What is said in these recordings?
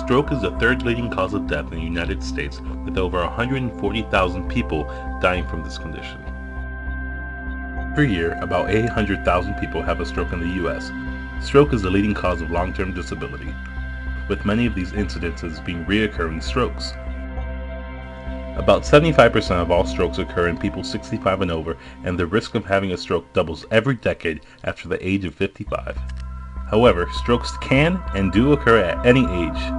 Stroke is the third leading cause of death in the United States, with over 140,000 people dying from this condition. Every year, about 800,000 people have a stroke in the U.S. Stroke is the leading cause of long-term disability, with many of these incidences being reoccurring strokes. About 75% of all strokes occur in people 65 and over, and the risk of having a stroke doubles every decade after the age of 55. However, strokes can and do occur at any age.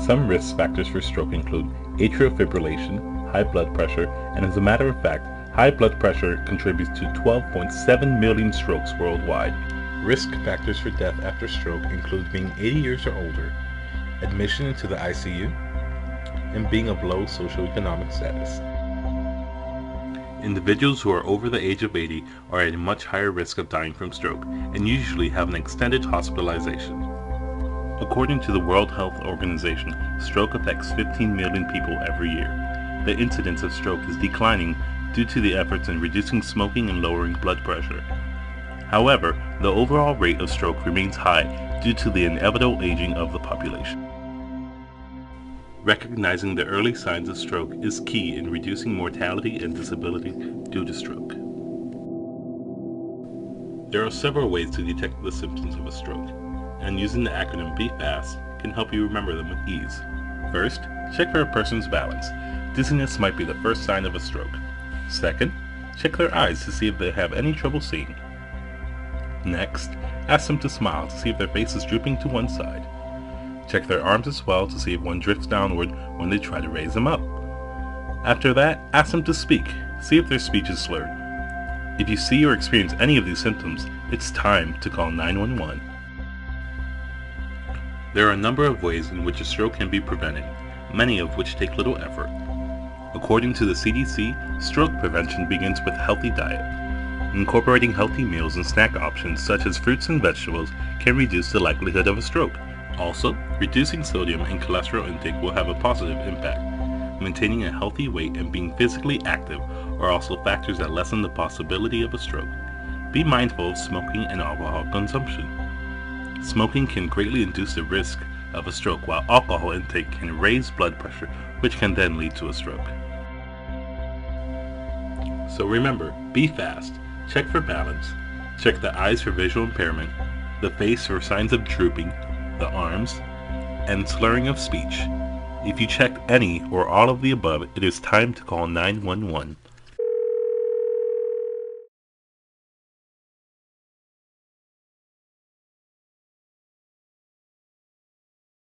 Some risk factors for stroke include atrial fibrillation, high blood pressure, and as a matter of fact, high blood pressure contributes to 12.7 million strokes worldwide. Risk factors for death after stroke include being 80 years or older, admission into the ICU, and being of low socioeconomic status. Individuals who are over the age of 80 are at a much higher risk of dying from stroke and usually have an extended hospitalization. According to the World Health Organization, stroke affects 15 million people every year. The incidence of stroke is declining due to the efforts in reducing smoking and lowering blood pressure. However, the overall rate of stroke remains high due to the inevitable aging of the population. Recognizing the early signs of stroke is key in reducing mortality and disability due to stroke. There are several ways to detect the symptoms of a stroke, and using the acronym BFAST can help you remember them with ease. First, check for a person's balance. Dizziness might be the first sign of a stroke. Second, check their eyes to see if they have any trouble seeing. Next, ask them to smile to see if their face is drooping to one side. Check their arms as well to see if one drifts downward when they try to raise them up. After that, ask them to speak. See if their speech is slurred. If you see or experience any of these symptoms, it's time to call 911. There are a number of ways in which a stroke can be prevented, many of which take little effort. According to the CDC, stroke prevention begins with a healthy diet. Incorporating healthy meals and snack options such as fruits and vegetables can reduce the likelihood of a stroke. Also, reducing sodium and cholesterol intake will have a positive impact. Maintaining a healthy weight and being physically active are also factors that lessen the possibility of a stroke. Be mindful of smoking and alcohol consumption. Smoking can greatly induce the risk of a stroke, while alcohol intake can raise blood pressure, which can then lead to a stroke. So remember, be fast, check for balance, check the eyes for visual impairment, the face for signs of drooping, the arms, and slurring of speech. If you checked any or all of the above, it is time to call 911.